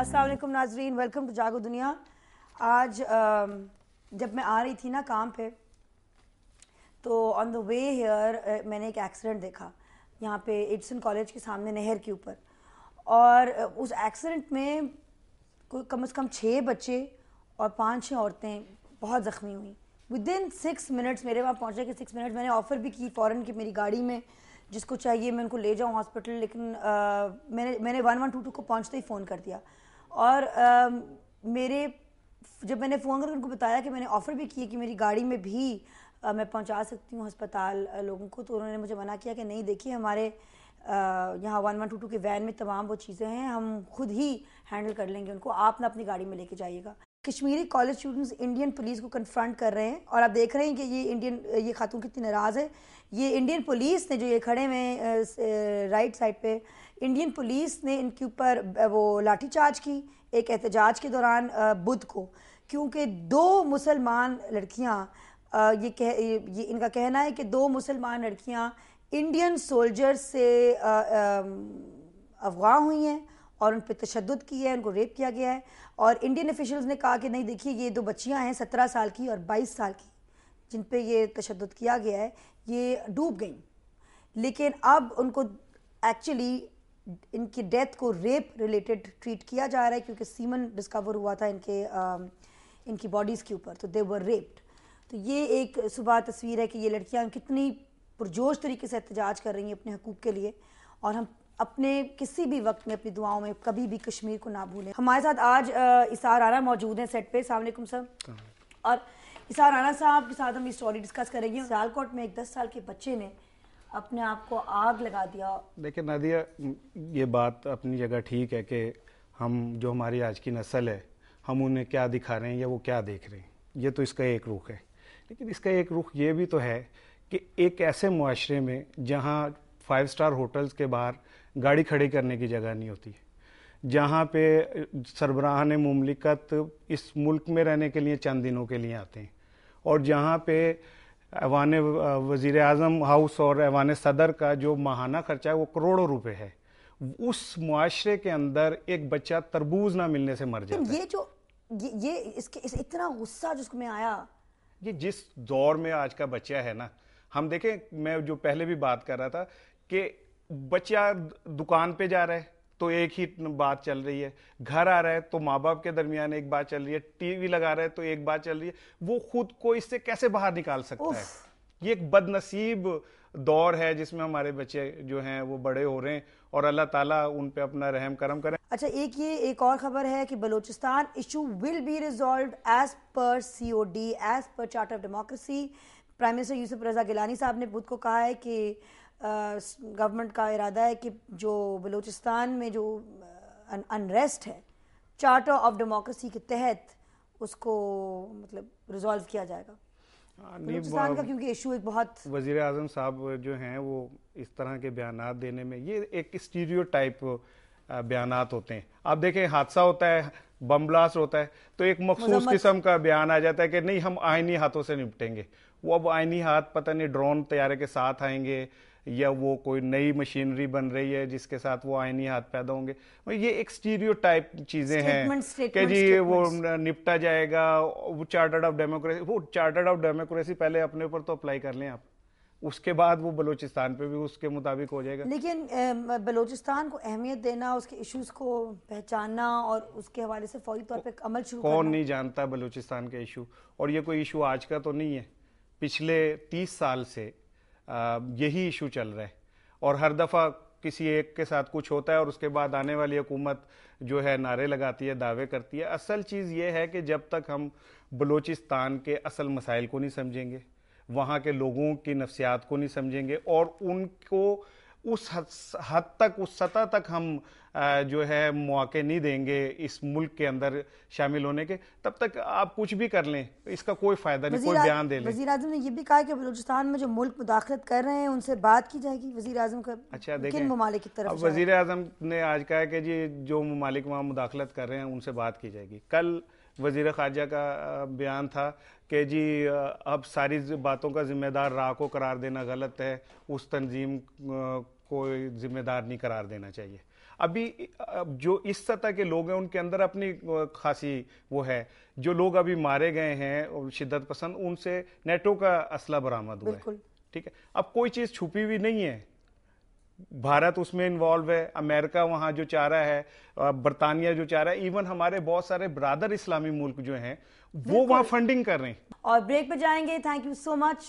السلام علیکم ناظرین، ویلکم ٹو جاگو دنیا. آج جب میں آ رہی تھی نا کام پہ تو آن دا وے ہیئر میں نے ایک ایکسیڈنٹ دیکھا یہاں پہ ایڈسن کالج کے سامنے نہر کے اوپر, اور اس ایکسیڈنٹ میں کوئی کم از کم 6 بچے اور 5-6 عورتیں بہت زخمی ہوئیں. ودن 6 منٹس میرے وہاں پہنچے کہ 6 منٹس میں نے آفر بھی کی فوراً کہ میری گاڑی میں جس کو چاہیے میں ان کو لے جاؤں ہاسپٹل, لیکن میں نے 1122 کو پہنچتے ہی فون کر دیا. اور جب میں نے فون کر کے ان کو بتایا کہ میں نے آفر بھی کی کہ میری گاڑی میں بھی میں پہنچا سکتی ہوں ہسپتال لوگوں کو, تو انہوں نے مجھے منع کیا کہ نہیں دیکھیے ہمارے یہاں 1122 کے وین میں تمام وہ چیزیں ہیں, ہم خود ہی ہینڈل کر لیں گے ان کو, آپ نہ اپنی گاڑی میں لے کے جائیے گا. Kashmiri college students Indian police کو کنفرنٹ کر رہے ہیں, اور آپ دیکھ رہے ہیں کہ یہ خاتون کتنی ناراض ہے. یہ انڈین پولیس نے جو یہ کھڑے ہوئے رائٹ سائڈ پہ, انڈین پولیس نے ان کے اوپر وہ لاٹھی چارج کی ایک احتجاج کے دوران بدھ کو, کیونکہ 2 مسلمان لڑکیاں یہ ان کا کہنا ہے کہ 2 مسلمان لڑکیاں انڈین سولجر سے اغوا ہوئی ہیں اور ان پہ تشدد کی ہے, ان کو ریپ کیا گیا ہے. اور انڈین آفیشلز نے کہا کہ نہیں دیکھیے یہ 2 بچیاں ہیں 17 سال کی اور 22 سال کی جن پہ یہ تشدد کیا گیا ہے, یہ ڈوب گئیں, لیکن اب ان کو ایکچولی ان کی ڈیتھ کو ریپ ریلیٹڈ ٹریٹ کیا جا رہا ہے کیونکہ سیمن ڈسکور ہوا تھا ان کی باڈیز کے اوپر, تو دے ور ریپڈ. تو یہ ایک صبح تصویر ہے کہ یہ لڑکیاں کتنی پرجوش طریقے سے احتجاج کر رہی ہیں اپنے حقوق کے لیے, اور ہم اپنے کسی بھی وقت میں اپنی دعاؤں میں کبھی بھی کشمیر کو نہ بھولیں. ہمارے ساتھ آج اسار رانا موجود ہیں سیٹ پہ. السلام علیکم سر. اور اسار رانا صاحب کے ساتھ ہم یہ اسٹوری ڈسکس کریں گے. سیالکوٹ میں ایک 10 سال کے بچے نے اپنے آپ کو آگ لگا دیا. دیکھیں نادیہ, یہ بات اپنی جگہ ٹھیک ہے کہ ہم جو ہماری آج کی نسل ہے ہم انہیں کیا دکھا رہے ہیں یا وہ کیا دیکھ رہے ہیں, یہ تو اس کا ایک رخ ہے. لیکن اس کا ایک رخ یہ بھی تو ہے کہ ایک ایسے معاشرے میں جہاں 5 اسٹار ہوٹلز کے باہر گاڑی کھڑی کرنے کی جگہ نہیں ہوتی, جہاں پہ سربراہان مملکت اس ملک میں رہنے کے لیے چند دنوں کے لیے آتے ہیں, اور جہاں پہ ایوان وزیر اعظم ہاؤس اور ایوان صدر کا جو ماہانہ خرچہ ہے وہ کروڑوں روپے ہے, اس معاشرے کے اندر ایک بچہ تربوز نہ ملنے سے مر جاتا ہے. یہ جو اتنا غصہ جس کو میں آیا, یہ جس دور میں آج کا بچہ ہے نا, ہم دیکھیں میں جو پہلے بھی بات کر رہا تھا کہ بچہ دکان پہ جا رہا ہے تو ایک ہی بات چل رہی ہے, گھر آ رہا ہے تو ماں باپ کے درمیان ایک بات چل رہی ہے, ٹی وی لگا رہا ہے تو ایک بات چل رہی ہے. وہ خود کو اس سے کیسے باہر نکال سکتا ہے؟ یہ ایک بد نصیب دور ہے جس میں ہمارے بچے جو ہیں وہ بڑے ہو رہے ہیں, اور اللہ تعالیٰ ان پہ اپنا رحم کرم کرے. اچھا ایک اور خبر ہے کہ Balochistan issue will be resolved as per COD as per Charter of Democracy. Prime minister Yousuf Raza Gilani sahab نے بدھ کو کہا ہے کہ گورنمنٹ کا ارادہ ہے کہ جو بلوچستان میں جو انریسٹ ہے چارٹر آف ڈیموکریسی کے تحت اس کو مطلب ریزالو کیا جائے گا بلوچستان کا, کیونکہ ایشو ایک بہت. وزیر اعظم صاحب جو ہیں وہ اس طرح کے بیانات دینے میں یہ ایک اسٹیریو ٹائپ بیانات ہوتے ہیں. آپ دیکھیں حادثہ ہوتا ہے, بم بلاسٹ ہوتا ہے تو ایک مخصوص قسم کا بیان آ جاتا ہے کہ نہیں ہم آئینی ہاتھوں سے نپٹیں گے. وہ اب آئینی ہاتھ پتہ نہیں ڈرون طیارے کے ساتھ آئیں گے یا وہ کوئی نئی مشینری بن رہی ہے جس کے ساتھ وہ آئینی ہاتھ پیدا ہوں گے. یہ ایک اسٹیریو ٹائپ چیزیں ہیں کہ جی وہ نپٹا جائے گا. وہ چارٹرڈ آف ڈیموکریسی پہلے اپنے اوپر تو اپلائی کر لیں آپ, اس کے بعد وہ بلوچستان پہ بھی اس کے مطابق ہو جائے گا. لیکن بلوچستان کو اہمیت دینا, اس کے ایشوز کو پہچاننا اور اس کے حوالے سے فوری طور پہ عمل شروع کرنا. کون نہیں جانتا بلوچستان کے ایشو, اور یہ کوئی ایشو آج کا تو نہیں ہے, پچھلے 30 سال سے یہی ایشو چل رہا ہے, اور ہر دفعہ کسی ایک کے ساتھ کچھ ہوتا ہے اور اس کے بعد آنے والی حکومت جو ہے نعرے لگاتی ہے, دعوے کرتی ہے. اصل چیز یہ ہے کہ جب تک ہم بلوچستان کے اصل مسائل کو نہیں سمجھیں گے, وہاں کے لوگوں کی نفسیات کو نہیں سمجھیں گے, اور ان کو اس حد تک اس سطح تک ہم جو ہے مواقع نہیں دیں گے اس ملک کے اندر شامل ہونے کے, تب تک آپ کچھ بھی کر لیں اس کا کوئی فائدہ نہیں, کوئی بیان دے لیں. وزیر اعظم نے یہ بھی کہا کہ بلوچستان میں جو ملک مداخلت کر رہے ہیں ان سے بات کی جائے گی. وزیر اعظم کا کن ممالک کی طرف؟ وزیر اعظم نے آج کہا کہ جی جو ممالک وہاں مداخلت کر رہے ہیں ان سے بات کی جائے گی. کل وزیر خارجہ کا بیان تھا کہ جی اب ساری باتوں کا ذمہ دار راہ کو قرار دینا غلط ہے, اس تنظیم کو ذمہ دار نہیں قرار دینا چاہیے. ابھی جو اس سطح کے لوگ ہیں ان کے اندر اپنی خاصی وہ ہے. جو لوگ ابھی مارے گئے ہیں شدت پسند, ان سے نیٹو کا اسلحہ برآمد ہوا ہے. ٹھیک ہے, اب کوئی چیز چھپی ہوئی نہیں ہے. بھارت اس میں انوالو ہے, امریکہ وہاں جو چاہ رہا ہے, برطانیہ جو چاہ رہا ہے, ایون ہمارے بہت سارے برادر اسلامی ملک جو ہیں وہ وہاں فنڈنگ کر رہے ہیں. اور بریک پہ جائیں گے. Thank you so much.